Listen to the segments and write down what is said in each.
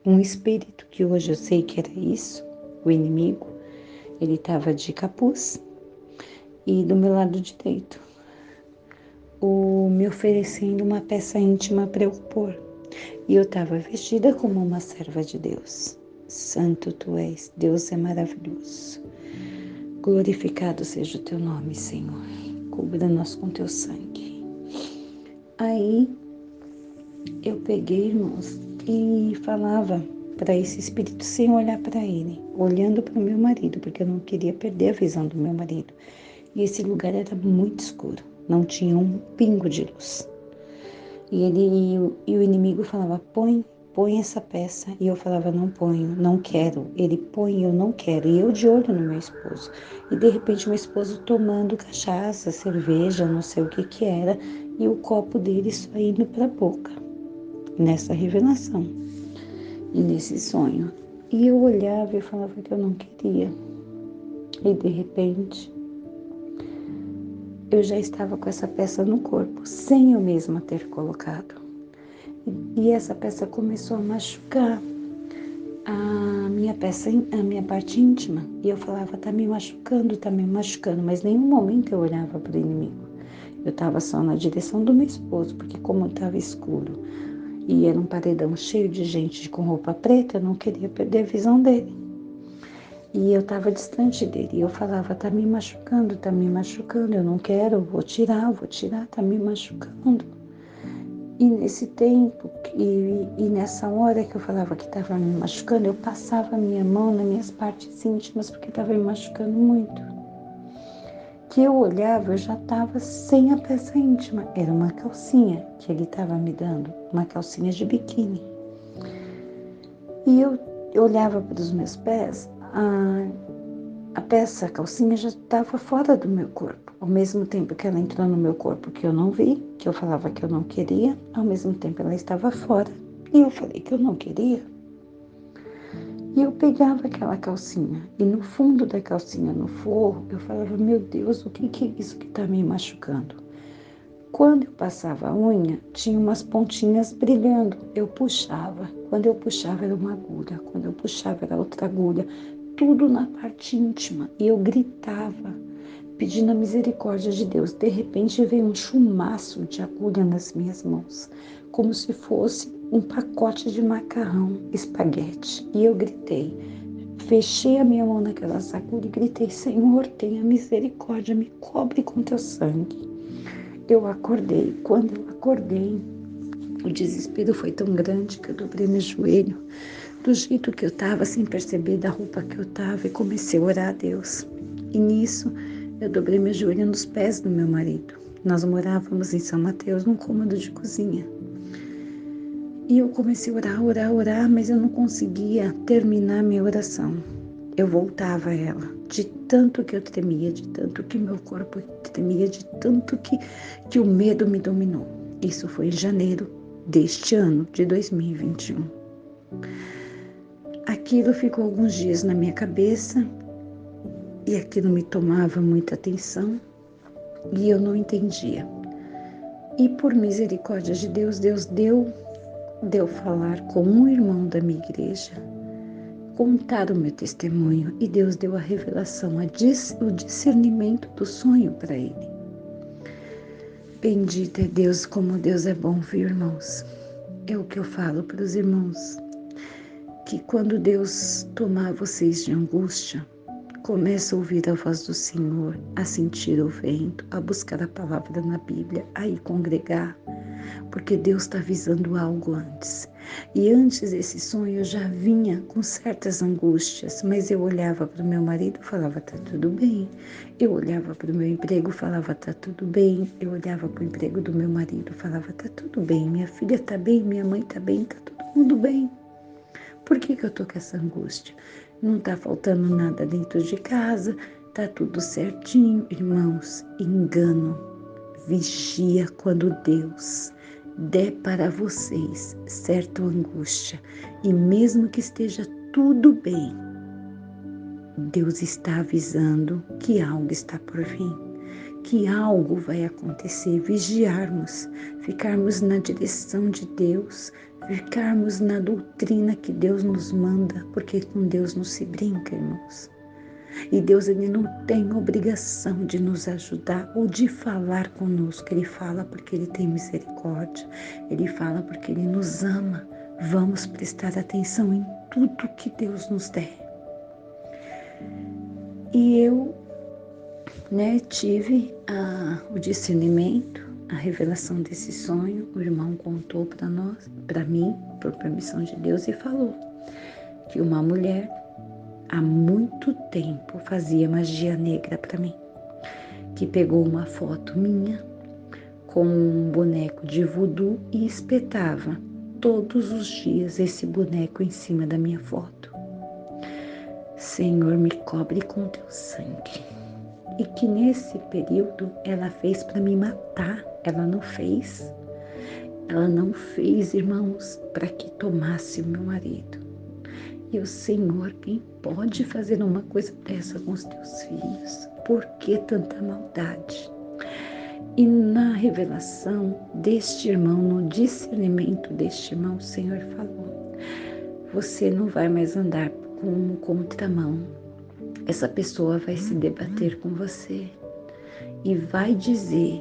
um espírito, que hoje eu sei que era isso, o inimigo. Ele estava de capuz e do meu lado direito, me oferecendo uma peça íntima para eu pôr. E eu estava vestida como uma serva de Deus. Santo tu és, Deus é maravilhoso. Glorificado seja o teu nome, Senhor. Cubra-nos com teu sangue. Aí eu peguei, irmãos, e falava para esse espírito sem olhar para ele, olhando para o meu marido, porque eu não queria perder a visão do meu marido. E esse lugar era muito escuro, não tinha um pingo de luz. E o inimigo falava, põe essa peça. E eu falava, não ponho, não quero. Ele põe, eu não quero. E eu de olho no meu esposo. E de repente meu esposo tomando cachaça, cerveja, não sei o que era, e o copo dele só indo para a boca. Nessa revelação e nesse sonho. E eu olhava e falava que eu não queria. E de repente eu já estava com essa peça no corpo, sem eu mesma ter colocado. E essa peça começou a machucar a minha parte íntima. E eu falava, tá me machucando, mas nenhum momento eu olhava para o inimigo. Eu estava só na direção do meu esposo, porque como estava escuro e era um paredão cheio de gente com roupa preta, eu não queria perder a visão dele. E eu estava distante dele. E eu falava, tá me machucando, eu não quero, vou tirar, tá me machucando. E nesse tempo, e nessa hora que eu falava que estava me machucando, eu passava a minha mão nas minhas partes íntimas, porque estava me machucando muito. Que eu olhava, eu já estava sem a peça íntima. Era uma calcinha que ele estava me dando, uma calcinha de biquíni. E eu olhava para os meus pés, a peça, a calcinha já estava fora do meu corpo. Ao mesmo tempo que ela entrou no meu corpo, que eu não vi, que eu falava que eu não queria, ao mesmo tempo ela estava fora. E eu falei que eu não queria. E eu pegava aquela calcinha, e no fundo da calcinha, no forro, eu falava, meu Deus, o que é isso que está me machucando? Quando eu passava a unha, tinha umas pontinhas brilhando. Eu puxava. Quando eu puxava era uma agulha. Quando eu puxava era outra agulha. Tudo na parte íntima. E eu gritava, pedindo a misericórdia de Deus. De repente veio um chumaço de agulha nas minhas mãos, como se fosse um pacote de macarrão, espaguete. E eu gritei. Fechei a minha mão naquela agulha e gritei, Senhor, tenha misericórdia, me cobre com teu sangue. Eu acordei. Quando eu acordei, o desespero foi tão grande que eu dobrei meu joelho, do jeito que eu estava, sem perceber da roupa que eu estava, e comecei a orar a Deus. E nisso, eu dobrei meu joelho nos pés do meu marido. Nós morávamos em São Mateus, num cômodo de cozinha. E eu comecei a orar, mas eu não conseguia terminar minha oração. Eu voltava a ela, de tanto que eu tremia, de tanto que meu corpo tremia, de tanto que o medo me dominou. Isso foi em janeiro deste ano, de 2021. Aquilo ficou alguns dias na minha cabeça e aquilo me tomava muita atenção e eu não entendia. E por misericórdia de Deus, Deus deu falar com um irmão da minha igreja, contar o meu testemunho, e Deus deu a revelação, o discernimento do sonho para ele. Bendito é Deus, como Deus é bom, viu, irmãos? É o que eu falo para os irmãos, que quando Deus tomar vocês de angústia, começa a ouvir a voz do Senhor, a sentir o vento, a buscar a palavra na Bíblia, a ir congregar, porque Deus está avisando algo antes. E antes desse sonho eu já vinha com certas angústias, mas eu olhava para o meu marido e falava, tá tudo bem. Eu olhava para o meu emprego e falava, tá tudo bem. Eu olhava para o emprego do meu marido e falava, tá tudo bem. Minha filha está bem, minha mãe está bem, tá todo mundo bem. Por que eu tô com essa angústia? Não está faltando nada dentro de casa, tá tudo certinho. Irmãos, engano. Vigia quando Deus der para vocês certa angústia, e mesmo que esteja tudo bem, Deus está avisando que algo está por vir, que algo vai acontecer, vigiarmos, ficarmos na direção de Deus, ficarmos na doutrina que Deus nos manda, porque com Deus não se brinca, irmãos. E Deus, Ele não tem obrigação de nos ajudar ou de falar conosco. Ele fala porque Ele tem misericórdia. Ele fala porque Ele nos ama. Vamos prestar atenção em tudo que Deus nos der. E eu, tive o discernimento, a revelação desse sonho. O irmão contou para mim, por permissão de Deus, e falou que uma mulher há muito tempo fazia magia negra para mim, que pegou uma foto minha com um boneco de voodoo e espetava todos os dias esse boneco em cima da minha foto. Senhor, me cobre com teu sangue. E que nesse período ela fez para me matar. Ela não fez, irmãos, para que tomasse o meu marido. E o Senhor, quem pode fazer uma coisa dessa com os teus filhos? Por que tanta maldade? E na revelação deste irmão, no discernimento deste irmão, o Senhor falou: você não vai mais andar como contramão. Essa pessoa vai se debater com você e vai dizer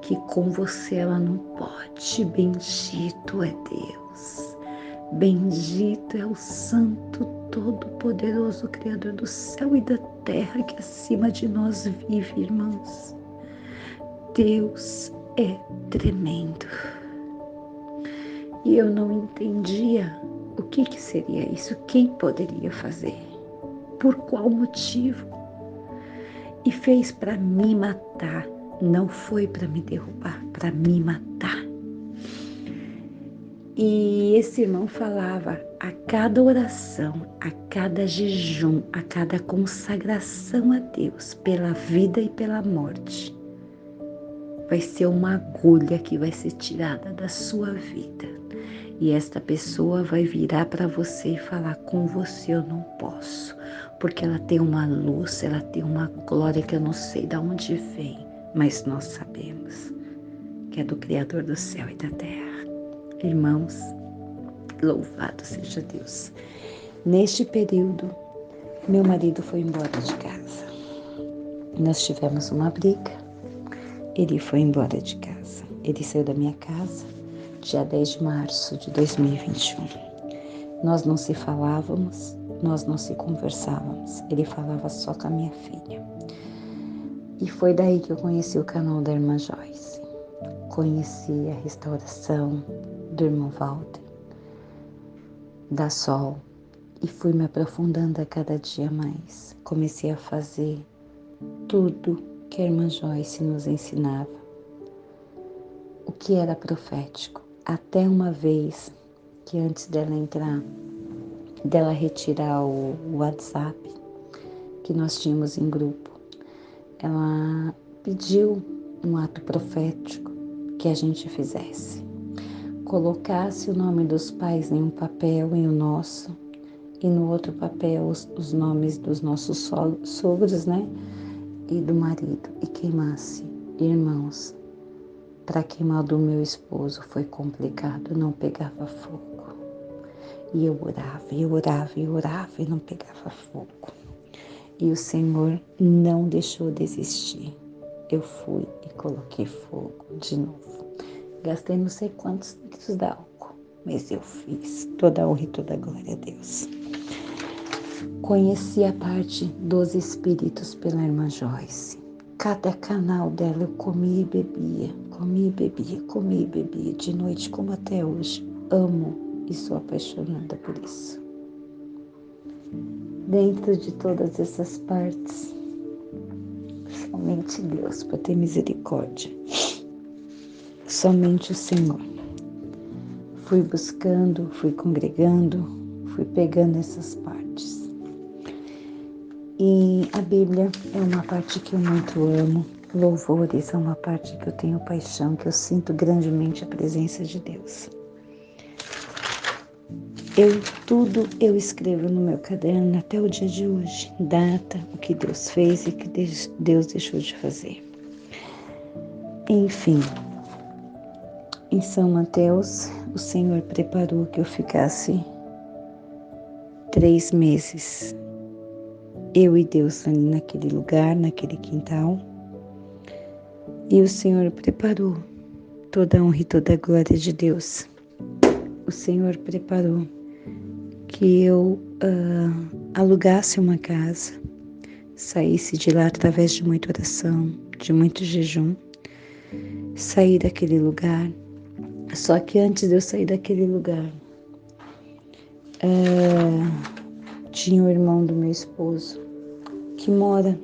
que com você ela não pode. Bendito é Deus. Bendito é o Santo Todo-Poderoso, Criador do céu e da terra, que acima de nós vive, irmãos. Deus é tremendo. E eu não entendia o que seria isso, quem poderia fazer, por qual motivo. E fez para me matar, não foi para me derrubar, para me matar. E esse irmão falava: a cada oração, a cada jejum, a cada consagração a Deus, pela vida e pela morte, vai ser uma agulha que vai ser tirada da sua vida. E esta pessoa vai virar para você e falar: com você eu não posso, porque ela tem uma luz, ela tem uma glória que eu não sei de onde vem, mas nós sabemos que é do Criador do céu e da terra. Irmãos, louvado seja Deus. Neste período, meu marido foi embora de casa. Nós tivemos uma briga. Ele foi embora de casa. Ele saiu da minha casa dia 10 de março de 2021. Nós não se falávamos, nós não se conversávamos. Ele falava só com a minha filha. E foi daí que eu conheci o canal da irmã Joyce. Conheci a restauração do irmão Walter, da Sol, e fui me aprofundando a cada dia mais. Comecei a fazer tudo que a irmã Joyce nos ensinava, o que era profético. Até uma vez que antes dela retirar o WhatsApp que nós tínhamos em grupo, ela pediu um ato profético que a gente fizesse. Colocasse o nome dos pais em um papel, em o nosso, e no outro papel os nomes dos nossos sogros, e do marido, e queimasse. Irmãos, para queimar do meu esposo foi complicado, não pegava fogo. E eu orava e não pegava fogo. E o Senhor não deixou de existir. Eu fui e coloquei fogo de novo. Gastei não sei quantos litros de álcool, mas eu fiz. Toda a honra e toda a glória a Deus. Conheci a parte dos espíritos pela irmã Joyce. Cada canal dela eu comia e bebia, de noite como até hoje. Amo e sou apaixonada por isso. Dentro de todas essas partes, somente Deus para ter misericórdia. Somente o Senhor. Fui buscando, fui congregando, fui pegando essas partes. E a Bíblia é uma parte que eu muito amo. Louvores é uma parte que eu tenho paixão, que eu sinto grandemente a presença de Deus. Tudo eu escrevo no meu caderno até o dia de hoje. Data, o que Deus fez e o que Deus deixou de fazer. Enfim, em São Mateus, o Senhor preparou que eu ficasse 3 meses, eu e Deus ali naquele lugar, naquele quintal. E o Senhor preparou toda a honra e toda a glória de Deus. O Senhor preparou que eu alugasse uma casa, saísse de lá através de muita oração, de muito jejum, sair daquele lugar. Só que antes de eu sair daquele lugar, tinha o irmão do meu esposo que mora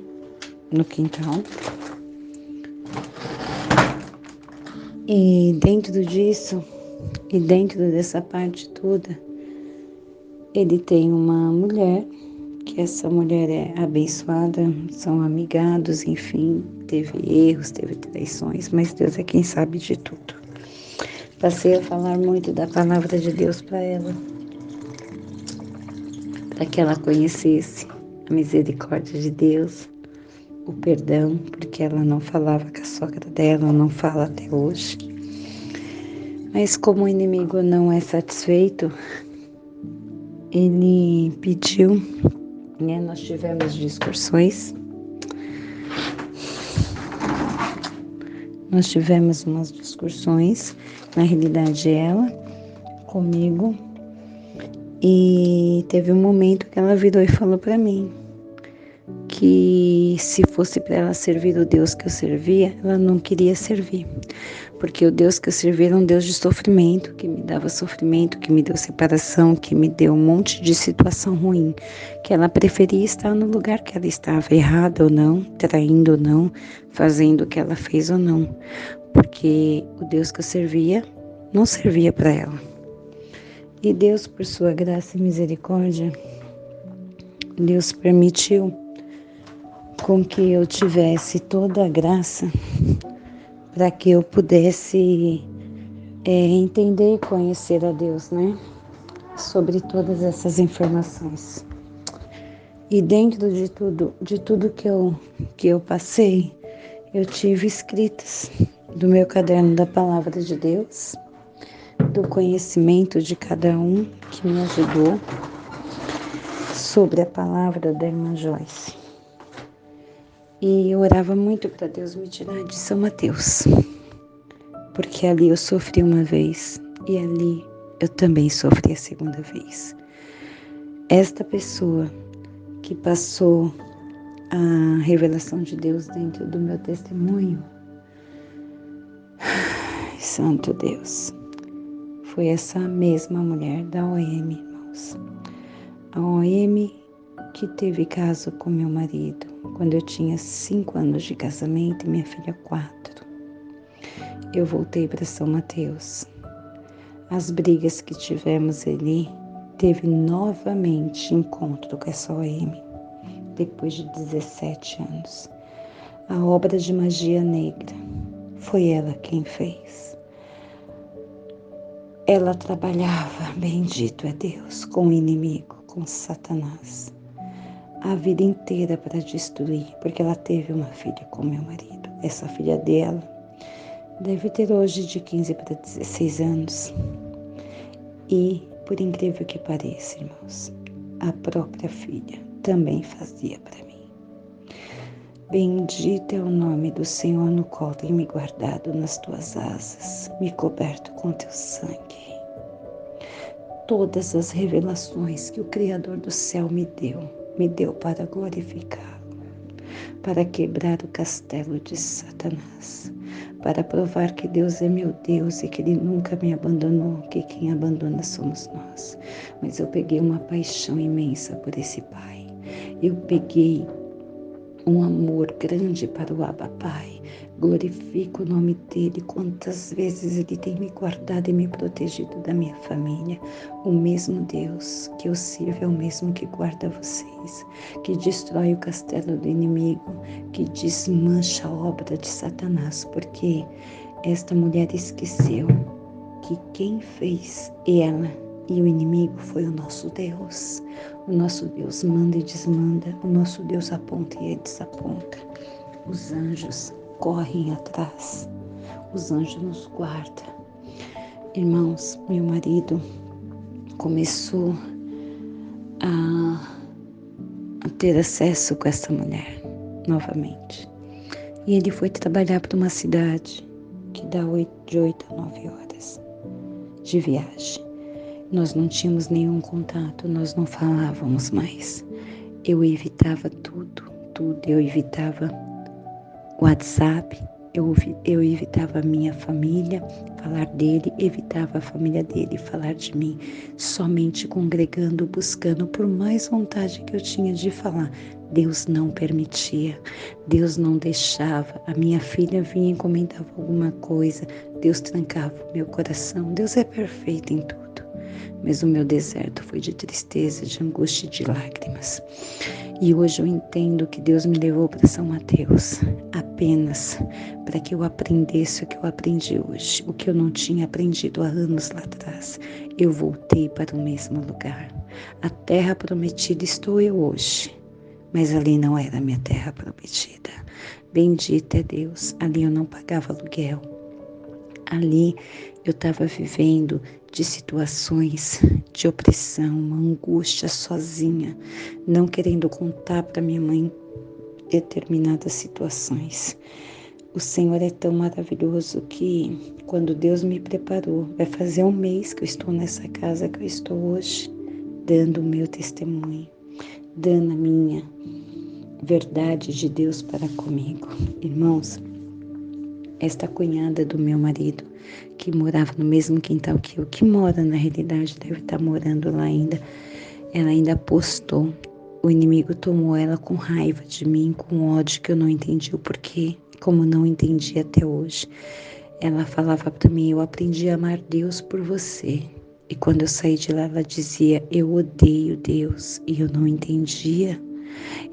no quintal. E dentro disso, e dentro dessa parte toda, ele tem uma mulher, que essa mulher é abençoada, são amigados, enfim, teve erros, teve traições, mas Deus é quem sabe de tudo. Passei a falar muito da palavra de Deus para ela, para que ela conhecesse a misericórdia de Deus, o perdão, porque ela não falava com a sogra dela, não fala até hoje. Mas como o inimigo não é satisfeito, ele pediu, né? Nós tivemos discussões, umas discussões, na realidade ela, comigo, e teve um momento que ela virou e falou para mim que se fosse para ela servir o Deus que eu servia, ela não queria servir, porque o Deus que eu servia era um Deus de sofrimento, que me dava sofrimento, que me deu separação, que me deu um monte de situação ruim, que ela preferia estar no lugar que ela estava, errada ou não, traindo ou não, fazendo o que ela fez ou não, porque o Deus que eu servia não servia para ela. E Deus, por sua graça e misericórdia, Deus permitiu com que eu tivesse toda a graça para que eu pudesse entender e conhecer a Deus, né? Sobre todas essas informações. E dentro de tudo que eu passei, eu tive escritas do meu caderno da Palavra de Deus, do conhecimento de cada um que me ajudou sobre a palavra da irmã Joyce. E eu orava muito para Deus me tirar de São Mateus, porque ali eu sofri uma vez e ali eu também sofri a segunda vez. Esta pessoa que passou a revelação de Deus dentro do meu testemunho, Santo Deus, foi essa mesma mulher da OM, irmãos. A OM que teve caso com meu marido quando eu tinha 5 anos de casamento e minha filha 4. Eu voltei para São Mateus. As brigas que tivemos ali, teve novamente encontro com essa OM, depois de 17 anos. A obra de magia negra, foi ela quem fez. Ela trabalhava, bendito é Deus, com o inimigo, com Satanás, a vida inteira para destruir, porque ela teve uma filha com meu marido. Essa filha dela deve ter hoje de 15 para 16 anos. E, por incrível que pareça, irmãos, a própria filha também fazia para mim. Bendito é o nome do Senhor, no qual tem me guardado nas tuas asas, me coberto com teu sangue. Todas as revelações que o Criador do céu me deu para glorificá-lo, para quebrar o castelo de Satanás, para provar que Deus é meu Deus e que Ele nunca me abandonou, que quem abandona somos nós. Mas eu peguei uma paixão imensa por esse Pai. Eu peguei um amor grande para o Abba Pai. Glorifico o nome dEle. Quantas vezes Ele tem me guardado e me protegido da minha família. O mesmo Deus que eu sirvo é o mesmo que guarda vocês, que destrói o castelo do inimigo, que desmancha a obra de Satanás, porque esta mulher esqueceu que quem fez ela e o inimigo foi o nosso Deus. O nosso Deus manda e desmanda, o nosso Deus aponta e desaponta. Os anjos correm atrás os anjos nos guardam. Irmãos, meu marido começou a ter acesso com essa mulher novamente. E ele foi trabalhar para uma cidade que dá de 8 a 9 horas de viagem. Nós não tínhamos nenhum contato, nós não falávamos mais. Eu evitava tudo. Eu evitava o WhatsApp, eu evitava a minha família falar dele, evitava a família dele falar de mim, somente congregando, buscando, por mais vontade que eu tinha de falar. Deus não permitia, Deus não deixava. A minha filha vinha e comentava alguma coisa, Deus trancava o meu coração. Deus é perfeito em tudo, mas o meu deserto foi de tristeza, de angústia e de lágrimas. E hoje eu entendo que Deus me levou para São Mateus apenas para que eu aprendesse o que eu aprendi hoje, o que eu não tinha aprendido há anos lá atrás. Eu voltei para o mesmo lugar. A terra prometida estou eu hoje, mas ali não era a minha terra prometida. Bendito é Deus, ali eu não pagava aluguel. Ali eu estava vivendo de situações de opressão, uma angústia sozinha, não querendo contar para minha mãe determinadas situações. O Senhor é tão maravilhoso que quando Deus me preparou, vai fazer 1 mês que eu estou nessa casa que eu estou hoje, dando o meu testemunho, dando a minha verdade de Deus para comigo. Irmãos, esta cunhada do meu marido, que morava no mesmo quintal que eu, que mora na realidade, deve estar morando lá ainda, ela ainda postou. O inimigo tomou ela com raiva de mim, com ódio que eu não entendi o porquê, como não entendi até hoje. Ela falava para mim, eu aprendi a amar Deus por você. E quando eu saí de lá, ela dizia, eu odeio Deus. E eu não entendia.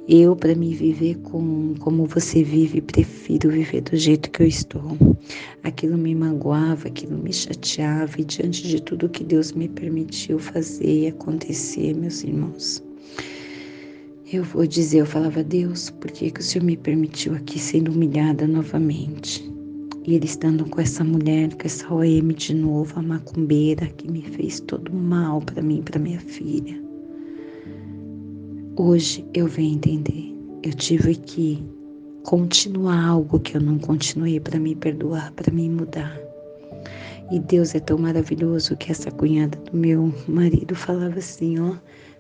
Eu, para me viver como você vive, prefiro viver do jeito que eu estou. Aquilo me magoava, aquilo me chateava, e diante de tudo que Deus me permitiu fazer e acontecer, meus irmãos, eu vou dizer, eu falava, Deus, por que o Senhor me permitiu aqui sendo humilhada novamente? E ele estando com essa mulher, com essa OM de novo, a macumbeira, que me fez todo mal para mim e para minha filha. Hoje eu venho entender, eu tive que continuar algo que eu não continuei para me perdoar, para me mudar. E Deus é tão maravilhoso que essa cunhada do meu marido falava assim,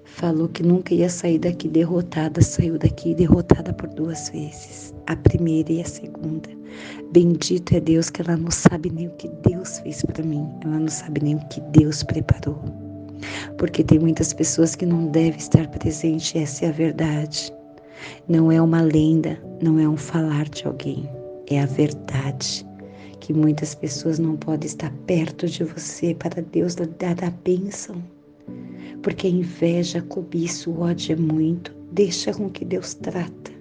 falou que nunca ia sair daqui derrotada, saiu daqui derrotada por 2 vezes, a primeira e a segunda. Bendito é Deus que ela não sabe nem o que Deus fez para mim, ela não sabe nem o que Deus preparou. Porque tem muitas pessoas que não devem estar presentes, essa é a verdade. Não é uma lenda, não é um falar de alguém, é a verdade. Que muitas pessoas não podem estar perto de você para Deus dar a bênção. Porque a inveja, a cobiça, o ódio é muito, deixa com que Deus trata.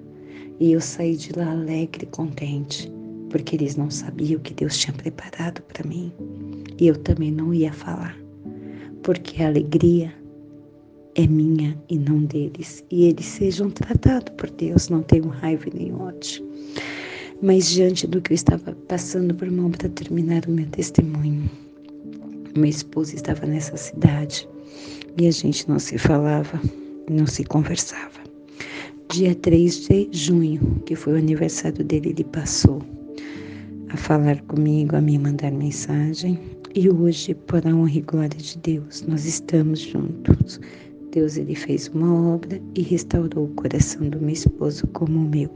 E eu saí de lá alegre e contente, porque eles não sabiam o que Deus tinha preparado para mim. E eu também não ia falar. Porque a alegria é minha e não deles. E eles sejam tratados por Deus, não tenham raiva nem ódio. Mas diante do que eu estava passando, por mão, para terminar o meu testemunho, meu esposo estava nessa cidade e a gente não se falava, não se conversava. Dia 3 de junho, que foi o aniversário dele, ele passou a falar comigo, a me mandar mensagem. E hoje, por a honra e glória de Deus, nós estamos juntos. Deus, ele fez uma obra e restaurou o coração do meu esposo como o meu.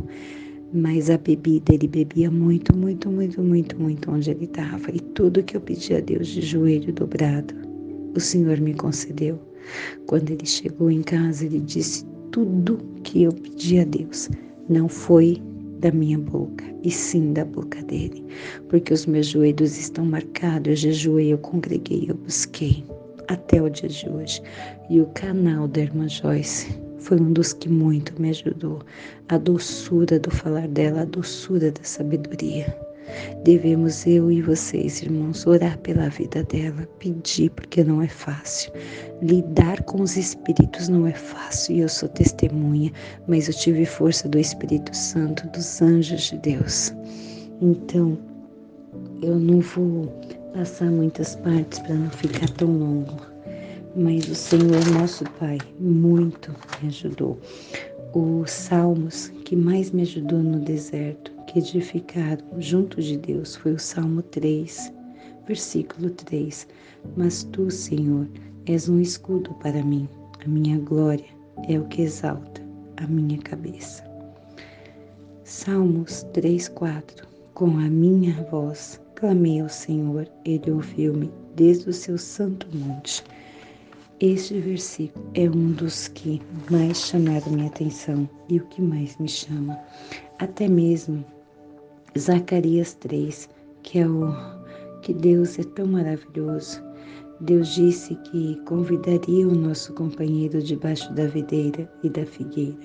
Mas a bebida, ele bebia muito, muito, muito, muito, muito onde ele estava. E tudo que eu pedi a Deus de joelho dobrado, o Senhor me concedeu. Quando ele chegou em casa, ele disse tudo que eu pedi a Deus. Não foi da minha boca, e sim da boca dele, porque os meus joelhos estão marcados, eu jejuei, eu congreguei, eu busquei, até o dia de hoje. E o canal da irmã Joyce foi um dos que muito me ajudou, a doçura do falar dela, a doçura da sabedoria. Devemos, eu e vocês, irmãos, orar pela vida dela, pedir, porque não é fácil. Lidar com os espíritos não é fácil, e eu sou testemunha, mas eu tive força do Espírito Santo, dos anjos de Deus. Então, Eu não vou passar muitas partes para não ficar tão longo, mas o Senhor nosso Pai muito me ajudou. Os salmos que mais me ajudou no deserto, que edificaram junto de Deus, foi o Salmo 3, versículo 3. Mas tu, Senhor, és um escudo para mim, a minha glória é o que exalta a minha cabeça. Salmos 3, 4. Com a minha voz clamei ao Senhor, Ele ouviu-me desde o seu santo monte. Este versículo é um dos que mais chamaram minha atenção e o que mais me chama. Até mesmo Zacarias 3, que Deus é tão maravilhoso. Deus disse que convidaria o nosso companheiro debaixo da videira e da figueira.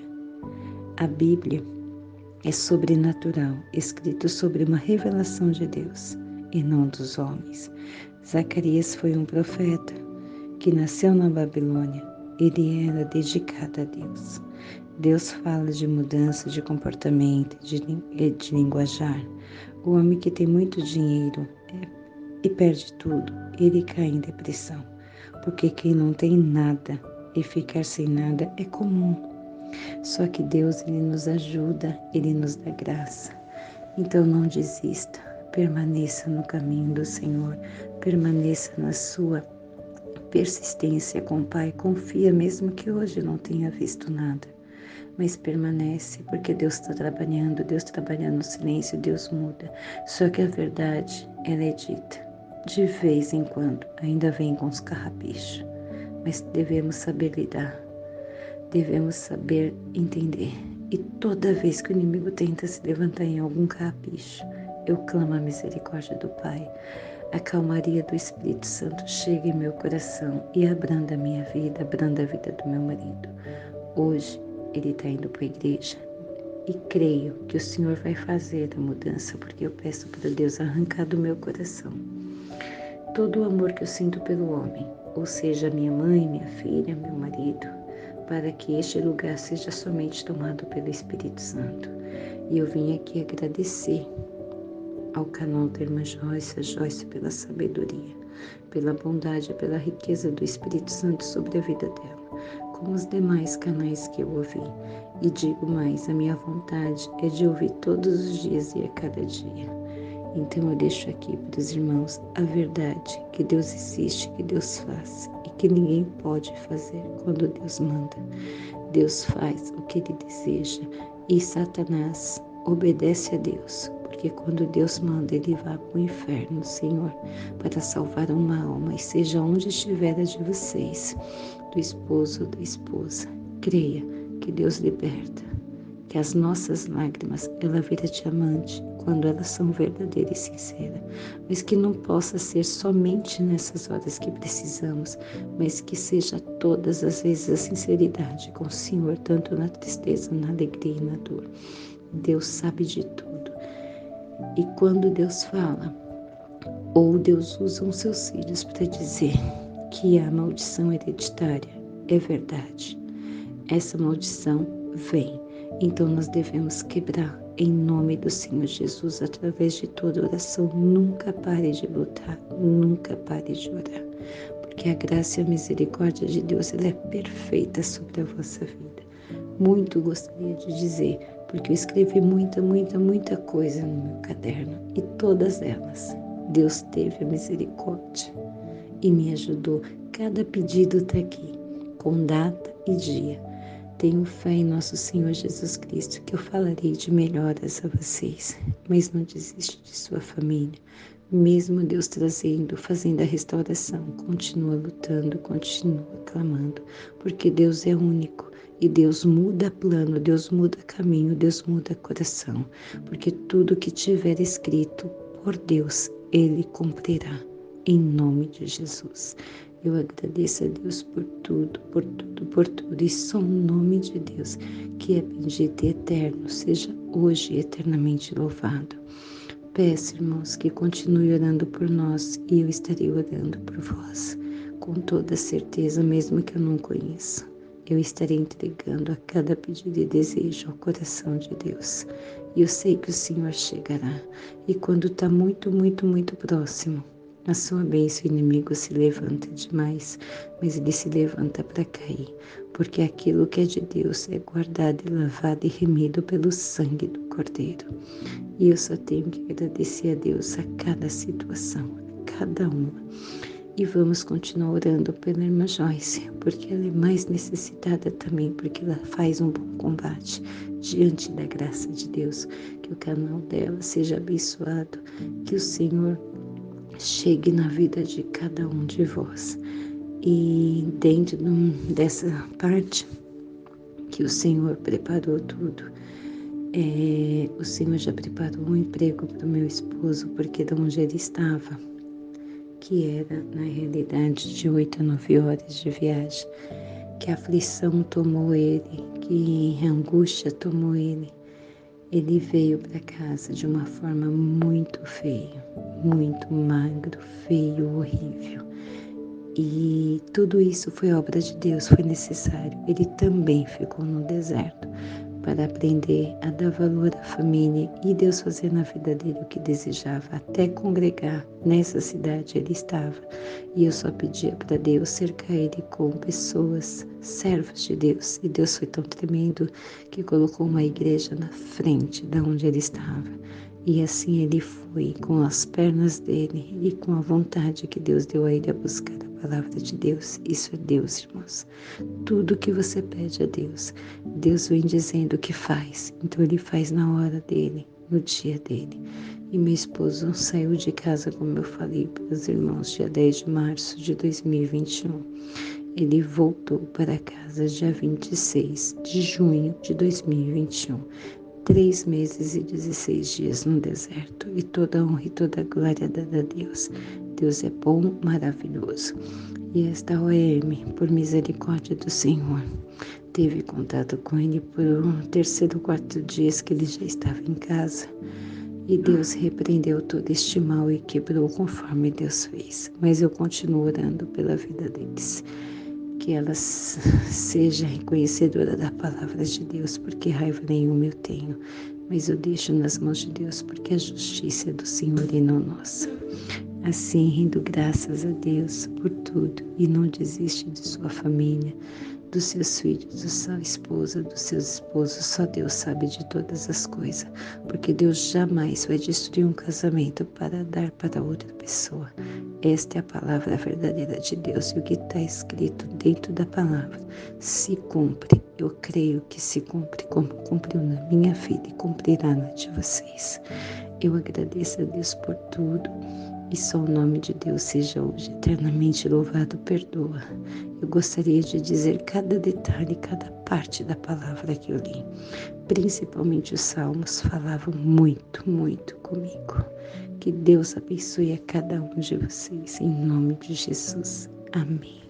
A Bíblia é sobrenatural, escrito sobre uma revelação de Deus e não dos homens. Zacarias foi um profeta que nasceu na Babilônia. Ele era dedicado a Deus. Deus fala de mudança de comportamento, de linguajar. O homem que tem muito dinheiro e perde tudo, ele cai em depressão, porque quem não tem nada e ficar sem nada é comum. Só que Deus, Ele nos ajuda, Ele nos dá graça. Então não desista, permaneça no caminho do Senhor, permaneça na sua persistência com o Pai, confia mesmo que hoje não tenha visto nada, mas permanece, porque Deus está trabalhando, Deus trabalha no silêncio, Deus muda. Só que a verdade, ela é dita, de vez em quando, ainda vem com os carrapichos, mas devemos saber lidar. Devemos saber entender. E toda vez que o inimigo tenta se levantar em algum carrapicho, eu clamo a misericórdia do Pai. A calmaria do Espírito Santo chega em meu coração e abranda a minha vida, abranda a vida do meu marido. Hoje ele está indo para a igreja e creio que o Senhor vai fazer a mudança, porque eu peço para Deus arrancar do meu coração todo o amor que eu sinto pelo homem, ou seja, minha mãe, minha filha, meu marido, para que este lugar seja somente tomado pelo Espírito Santo. E eu vim aqui agradecer ao canal da irmã Joyce pela sabedoria, pela bondade, pela riqueza do Espírito Santo sobre a vida dela, como os demais canais que eu ouvi. E digo mais, a minha vontade é de ouvir todos os dias e a cada dia. Então eu deixo aqui para os irmãos a verdade, que Deus existe, que Deus faz e que ninguém pode fazer quando Deus manda. Deus faz o que Ele deseja e Satanás obedece a Deus, porque quando Deus manda, Ele vai para o inferno, Senhor, para salvar uma alma, e seja onde estiver a de vocês, do esposo ou da esposa, creia que Deus liberta, que as nossas lágrimas, ela vira diamante, quando elas são verdadeiras e sinceras, mas que não possa ser somente nessas horas que precisamos, mas que seja todas as vezes a sinceridade com o Senhor, tanto na tristeza, na alegria e na dor. Deus sabe de tudo. E quando Deus fala, ou Deus usa os seus filhos para dizer que a maldição hereditária é verdade, essa maldição vem. Então nós devemos quebrar em nome do Senhor Jesus, através de toda oração. Nunca pare de lutar, nunca pare de orar, porque a graça e a misericórdia de Deus, ela é perfeita sobre a vossa vida. Muito gostaria de dizer, porque eu escrevi muita coisa no meu caderno, e todas elas, Deus teve a misericórdia e me ajudou. Cada pedido está aqui, com data e dia. Tenho fé em nosso Senhor Jesus Cristo, que eu falarei de melhoras a vocês, mas não desiste de sua família. Mesmo Deus fazendo a restauração, continua lutando, continua clamando, porque Deus é único e Deus muda plano, Deus muda caminho, Deus muda coração, porque tudo que tiver escrito por Deus, Ele cumprirá, em nome de Jesus. Eu agradeço a Deus por tudo, e só o nome de Deus, que é bendito e eterno, seja hoje eternamente louvado. Peço, irmãos, que continue orando por nós e eu estarei orando por vós, com toda certeza, mesmo que eu não conheça. eu estarei entregando a cada pedido e desejo ao coração de Deus. E eu sei que o Senhor chegará. E quando está muito, muito, muito próximo, a sua bênção, o inimigo se levanta demais, mas ele se levanta para cair, porque aquilo que é de Deus é guardado e lavado e remido pelo sangue do Cordeiro. E eu só tenho que agradecer a Deus a cada situação, a cada uma. E vamos continuar orando pela irmã Joyce, porque ela é mais necessitada também, porque ela faz um bom combate diante da graça de Deus. Que o canal dela seja abençoado, que o Senhor chegue na vida de cada um de vós. E dentro dessa parte que o Senhor preparou tudo, o Senhor já preparou um emprego para o meu esposo, porque de onde ele estava, que era na realidade de 8 a 9 horas de viagem, que a aflição tomou ele, que a angústia tomou ele. Ele veio para casa de uma forma muito feia, muito magro, feio, horrível. E tudo isso foi obra de Deus, foi necessário. Ele também ficou no deserto para aprender a dar valor à família e Deus fazer na vida dele o que desejava, até congregar nessa cidade ele estava. E eu só pedia para Deus cercar ele com pessoas, servas de Deus. E Deus foi tão tremendo que colocou uma igreja na frente de onde ele estava. E assim ele foi, com as pernas dele e com a vontade que Deus deu a ele a buscar a palavra de Deus. Isso é Deus, irmãos. Tudo que você pede a Deus, Deus vem dizendo que faz. Então ele faz na hora dele, no dia dele. E meu esposo saiu de casa, como eu falei para os irmãos, dia 10 de março de 2021. Ele voltou para casa dia 26 de junho de 2021. 3 meses e 16 dias no deserto, e toda a honra e toda a glória dada a Deus. Deus é bom, maravilhoso. E esta OM, por misericórdia do Senhor, teve contato com ele por um terceiro ou quarto dias que ele já estava em casa. E Deus repreendeu todo este mal e quebrou conforme Deus fez. Mas eu continuo orando pela vida deles. Que ela seja reconhecedora da palavra de Deus, porque raiva nenhuma eu tenho, mas eu deixo nas mãos de Deus, porque a justiça é do Senhor e não nossa. Assim, rendo graças a Deus por tudo, e não desiste de sua família, dos seus filhos, da sua esposa, dos seus esposos. Só Deus sabe de todas as coisas, porque Deus jamais vai destruir um casamento para dar para outra pessoa. Esta é a palavra verdadeira de Deus, e o que está escrito dentro da palavra se cumpre. Eu creio que se cumpre como cumpriu na minha vida e cumprirá na de vocês. Eu agradeço a Deus por tudo, e só o nome de Deus seja hoje eternamente louvado. Perdoa. Eu gostaria de dizer cada detalhe, cada parte da palavra que eu li. Principalmente os salmos falavam muito, muito comigo. Que Deus abençoe a cada um de vocês, em nome de Jesus. Amém.